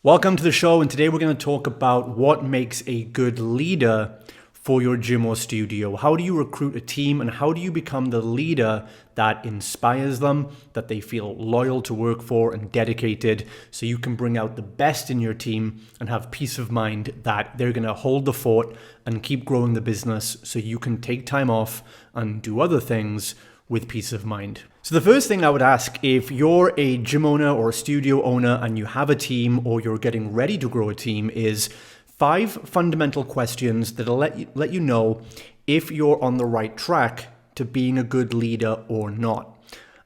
Welcome to the show, and today we're going to talk about what makes a good leader for your gym or studio. How do you recruit a team, and how do you become the leader that inspires them, that they feel loyal to work for and dedicated, so you can bring out the best in your team and have peace of mind that they're going to hold the fort and keep growing the business so you can take time off and do other things with peace of mind. So the first thing I would ask, if you're a gym owner or a studio owner and you have a team or you're getting ready to grow a team, is 5 fundamental questions that'll let you know if you're on the right track to being a good leader or not.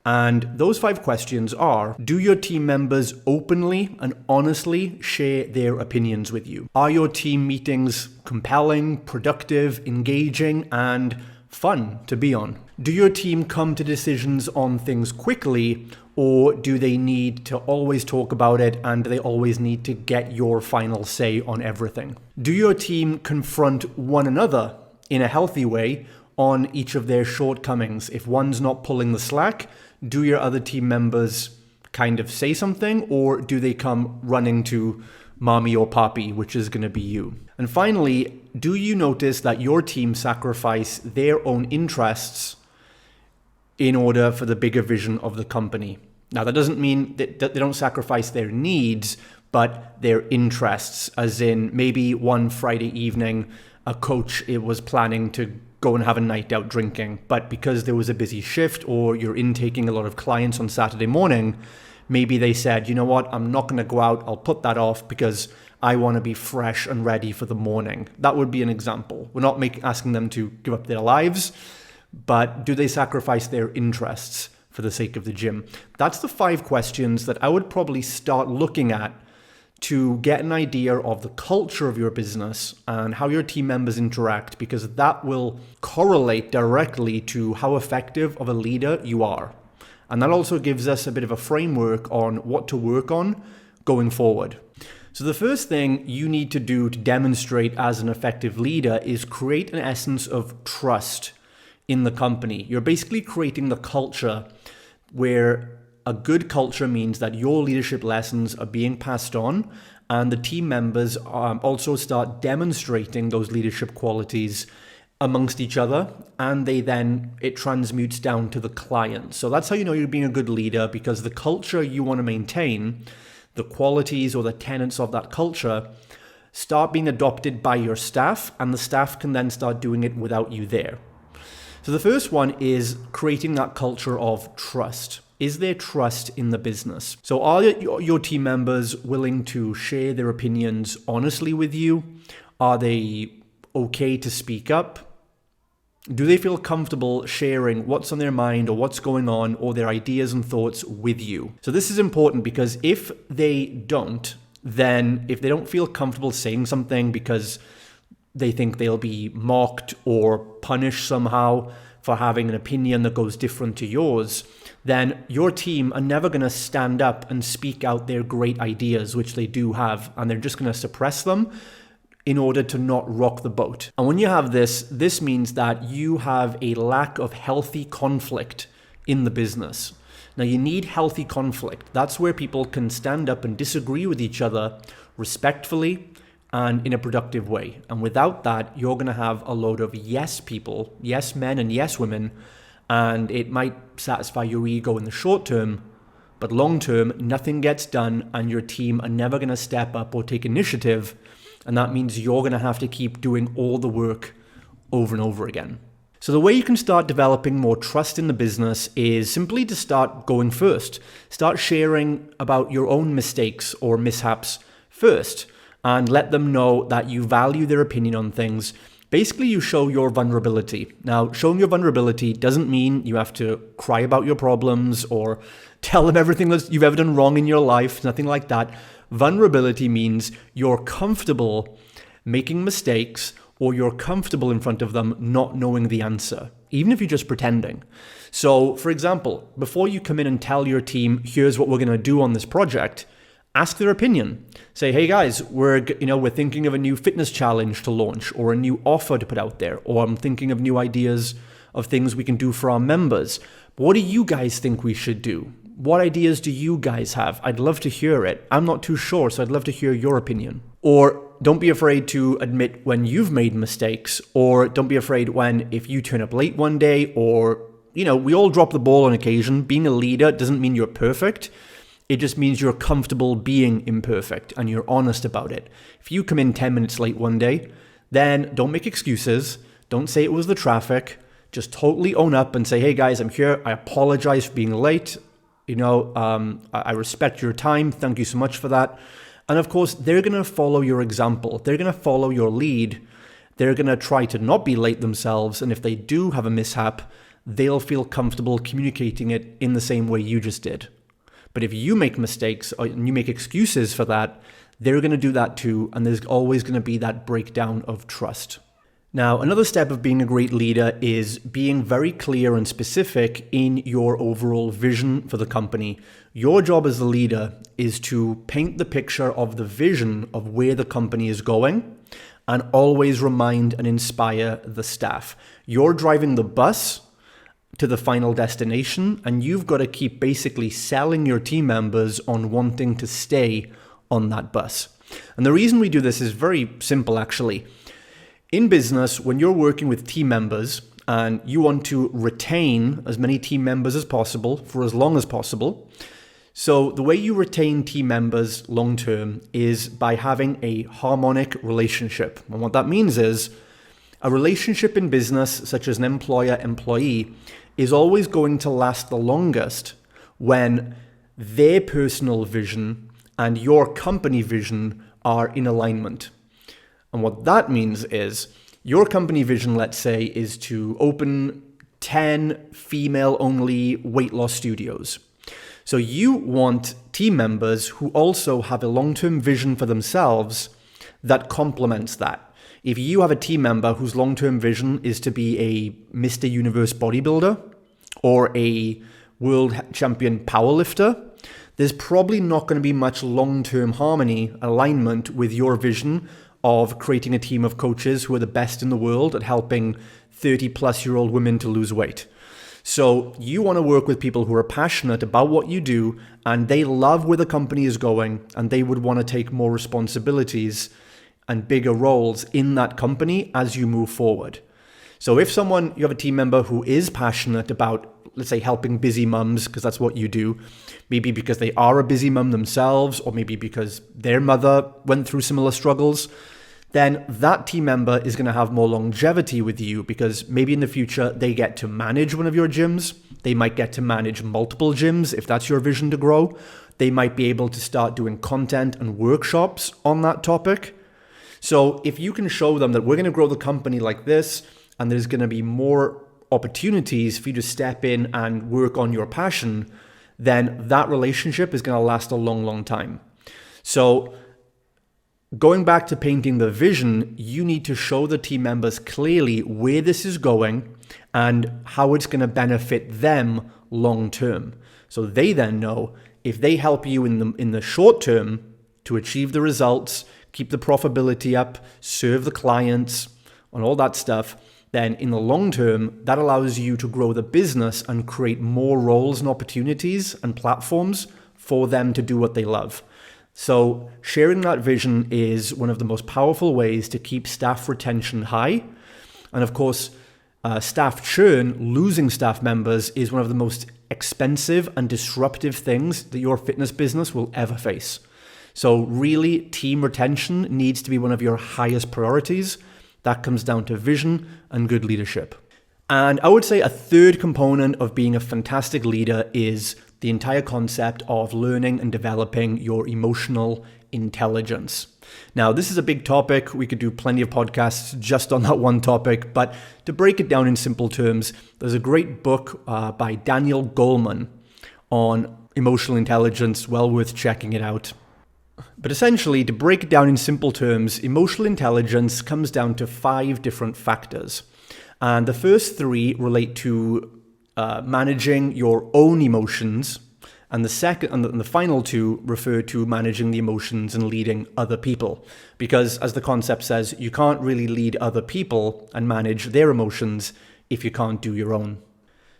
And those 5 questions are: do your team members openly and honestly share their opinions with you? Are your team meetings compelling, productive, engaging, and fun to be on? Do your team come to decisions on things quickly, or do they need to always talk about it and do they always need to get your final say on everything? Do your team confront one another in a healthy way on each of their shortcomings? If one's not pulling the slack, do your other team members kind of say something, or do they come running to mommy or papi, which is going to be you? And finally, do you notice that your team sacrifice their own interests in order for the bigger vision of the company? Now, that doesn't mean that they don't sacrifice their needs, but their interests, as in maybe one Friday evening, a coach was planning to go and have a night out drinking, but because there was a busy shift or you're intaking a lot of clients on Saturday morning, maybe they said, you know what, I'm not going to go out, I'll put that off because I want to be fresh and ready for the morning. That would be an example. We're not asking them to give up their lives, but do they sacrifice their interests for the sake of the gym? That's the 5 questions that I would probably start looking at to get an idea of the culture of your business and how your team members interact, because that will correlate directly to how effective of a leader you are. And that also gives us a bit of a framework on what to work on going forward. So the first thing you need to do to demonstrate as an effective leader is create an essence of trust in the company. You're basically creating the culture where a good culture means that your leadership lessons are being passed on, and the team members also start demonstrating those leadership qualities amongst each other, and it transmutes down to the client. So that's how you know you're being a good leader, because the culture you want to maintain, the qualities or the tenets of that culture, start being adopted by your staff, and the staff can then start doing it without you there. So the first one is creating that culture of trust. Is there trust in the business? So are your team members willing to share their opinions honestly with you? Are they okay to speak up? Do they feel comfortable sharing what's on their mind or what's going on or their ideas and thoughts with you? So this is important, because if they don't, then if they don't feel comfortable saying something because they think they'll be mocked or punished somehow for having an opinion that goes different to yours, then your team are never going to stand up and speak out their great ideas, which they do have, and they're just going to suppress them in order to not rock the boat. And when you have this means that you have a lack of healthy conflict in the business. Now, you need healthy conflict. That's where people can stand up and disagree with each other respectfully and in a productive way. And without that, you're going to have a load of yes people, yes men and yes women, and it might satisfy your ego in the short term, but long term, nothing gets done and your team are never going to step up or take initiative. And that means you're going to have to keep doing all the work over and over again. So the way you can start developing more trust in the business is simply to start going first. Start sharing about your own mistakes or mishaps first, and let them know that you value their opinion on things. Basically, you show your vulnerability. Now, showing your vulnerability doesn't mean you have to cry about your problems or tell them everything that you've ever done wrong in your life, nothing like that. Vulnerability means you're comfortable making mistakes, or you're comfortable in front of them not knowing the answer, even if you're just pretending. So, for example, before you come in and tell your team, here's what we're going to do on this project, ask their opinion. Say, hey guys, we're thinking of a new fitness challenge to launch, or a new offer to put out there, or I'm thinking of new ideas of things we can do for our members. What do you guys think we should do? What ideas do you guys have? I'd love to hear it. I'm not too sure, so I'd love to hear your opinion. Or don't be afraid to admit when you've made mistakes, or don't be afraid when if you turn up late one day, or, we all drop the ball on occasion. Being a leader doesn't mean you're perfect. It just means you're comfortable being imperfect and you're honest about it. If you come in 10 minutes late one day, then don't make excuses. Don't say it was the traffic. Just totally own up and say, hey guys, I'm here. I apologize for being late. I respect your time. Thank you so much for that. And of course, they're going to follow your example. They're going to follow your lead. They're going to try to not be late themselves. And if they do have a mishap, they'll feel comfortable communicating it in the same way you just did. But if you make mistakes and you make excuses for that, they're going to do that too. And there's always going to be that breakdown of trust. Now, another step of being a great leader is being very clear and specific in your overall vision for the company. Your job as the leader is to paint the picture of the vision of where the company is going and always remind and inspire the staff. You're driving the bus to the final destination, and you've got to keep basically selling your team members on wanting to stay on that bus. And the reason we do this is very simple, actually. In business, when you're working with team members and you want to retain as many team members as possible for as long as possible, so the way you retain team members long-term is by having a harmonic relationship. And what that means is a relationship in business, such as an employer-employee, is always going to last the longest when their personal vision and your company vision are in alignment. And what that means is your company vision, let's say, is to open 10 female-only weight loss studios. So you want team members who also have a long-term vision for themselves that complements that. If you have a team member whose long-term vision is to be a Mr. Universe bodybuilder or a world champion powerlifter, there's probably not going to be much long-term harmony, alignment with your vision of creating a team of coaches who are the best in the world at helping 30-plus-year-old women to lose weight. So you want to work with people who are passionate about what you do and they love where the company is going and they would want to take more responsibilities and bigger roles in that company as you move forward. So if you have a team member who is passionate about, let's say, helping busy mums, because that's what you do, maybe because they are a busy mum themselves, or maybe because their mother went through similar struggles, then that team member is going to have more longevity with you because maybe in the future they get to manage one of your gyms. They might get to manage multiple gyms if that's your vision to grow. They might be able to start doing content and workshops on that topic. So if you can show them that we're going to grow the company like this, and there's going to be more opportunities for you to step in and work on your passion, then that relationship is going to last a long, long time. So going back to painting the vision, you need to show the team members clearly where this is going and how it's going to benefit them long term. So they then know if they help you in the short term to achieve the results, keep the profitability up, serve the clients, and all that stuff, then in the long term, that allows you to grow the business and create more roles and opportunities and platforms for them to do what they love. So sharing that vision is one of the most powerful ways to keep staff retention high. And of course, staff churn, losing staff members, is one of the most expensive and disruptive things that your fitness business will ever face. So really, team retention needs to be one of your highest priorities. That comes down to vision and good leadership. And I would say a third component of being a fantastic leader is the entire concept of learning and developing your emotional intelligence. Now, this is a big topic. We could do plenty of podcasts just on that one topic, but to break it down in simple terms, there's a great book by Daniel Goleman on emotional intelligence, well worth checking it out. But essentially, to break it down in simple terms, emotional intelligence comes down to 5 different factors. And the first 3 relate to managing your own emotions, and the final 2 refer to managing the emotions and leading other people. Because as the concept says, you can't really lead other people and manage their emotions if you can't do your own.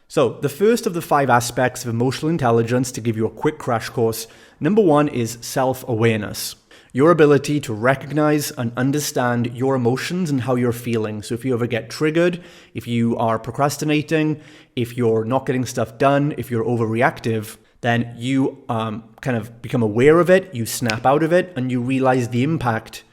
So the first of the 5 aspects of emotional intelligence, to give you a quick crash course, number 1 is self-awareness. Your ability to recognize and understand your emotions and how you're feeling. So if you ever get triggered, if you are procrastinating, if you're not getting stuff done, if you're overreactive, then you kind of become aware of it, you snap out of it, and you realize the impact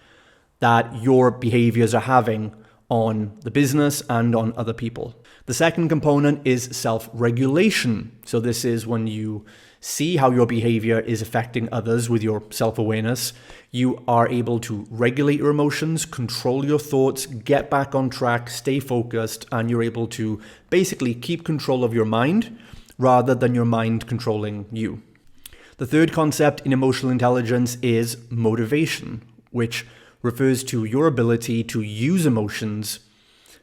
that your behaviors are having on the business and on other people. The second component is self-regulation. So this is when you see how your behavior is affecting others with your self-awareness. You are able to regulate your emotions, control your thoughts, get back on track, stay focused, and you're able to basically keep control of your mind rather than your mind controlling you. The third concept in emotional intelligence is motivation, which refers to your ability to use emotions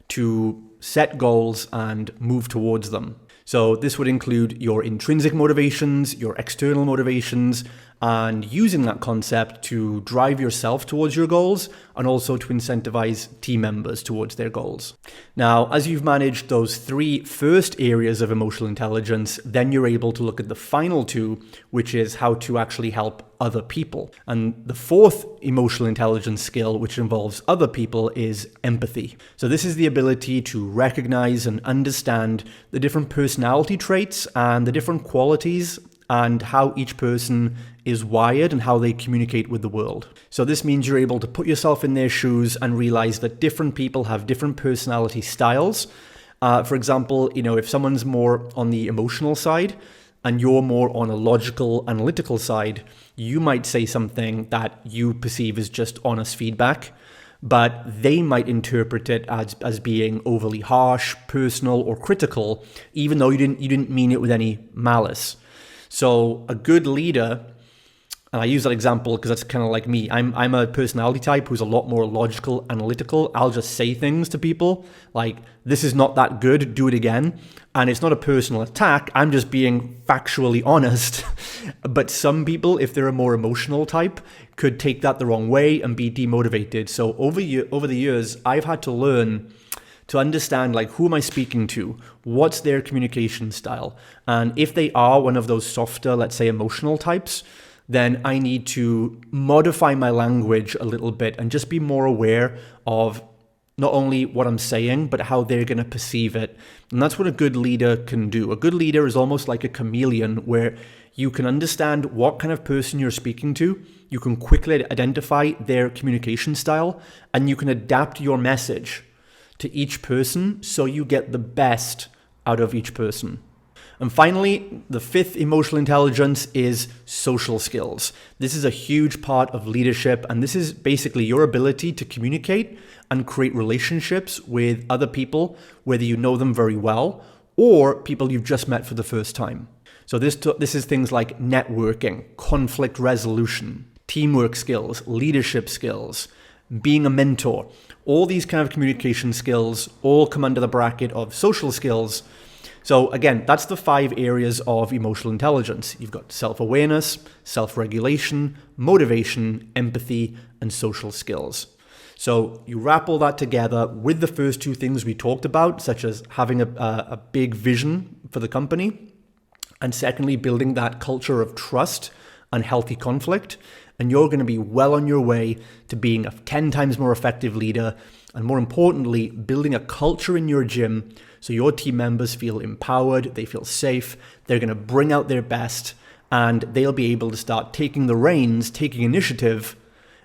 to set goals and move towards them. So this would include your intrinsic motivations, your external motivations, and using that concept to drive yourself towards your goals and also to incentivize team members towards their goals. Now, as you've managed those 3 first areas of emotional intelligence, then you're able to look at the final 2, which is how to actually help other people. And the 4th emotional intelligence skill, which involves other people, is empathy. So this is the ability to recognize and understand the different personality traits and the different qualities and how each person is wired and how they communicate with the world. So this means you're able to put yourself in their shoes and realize that different people have different personality styles. For example, if someone's more on the emotional side and you're more on a logical, analytical side, you might say something that you perceive as just honest feedback, but they might interpret it as being overly harsh, personal, or critical, even though you didn't mean it with any malice. So a good leader, and I use that example because that's kind of like me. I'm a personality type who's a lot more logical, analytical. I'll just say things to people like, this is not that good, do it again. And it's not a personal attack. I'm just being factually honest. But some people, if they're a more emotional type, could take that the wrong way and be demotivated. So over the years, I've had to learn to understand, like, who am I speaking to? What's their communication style? And if they are one of those softer, let's say, emotional types, then I need to modify my language a little bit and just be more aware of not only what I'm saying, but how they're going to perceive it. And that's what a good leader can do. A good leader is almost like a chameleon, where you can understand what kind of person you're speaking to. You can quickly identify their communication style, and you can adapt your message to each person so you get the best out of each person. And finally, the 5th emotional intelligence is social skills. This is a huge part of leadership, and this is basically your ability to communicate and create relationships with other people, whether you know them very well or people you've just met for the first time. So this is things like networking, conflict resolution, teamwork skills, leadership skills, being a mentor. All these kind of communication skills all come under the bracket of social skills. So again, that's the 5 areas of emotional intelligence. You've got self-awareness, self-regulation, motivation, empathy, and social skills. So you wrap all that together with the first 2 things we talked about, such as having a big vision for the company, and secondly, building that culture of trust and healthy conflict. And you're going to be well on your way to being a 10 times more effective leader, and more importantly, building a culture in your gym so your team members feel empowered, they feel safe, they're going to bring out their best, and they'll be able to start taking the reins, taking initiative,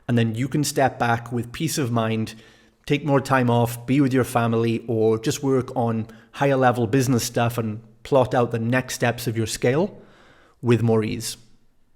and then you can step back with peace of mind, take more time off, be with your family, or just work on higher level business stuff and plot out the next steps of your scale with more ease.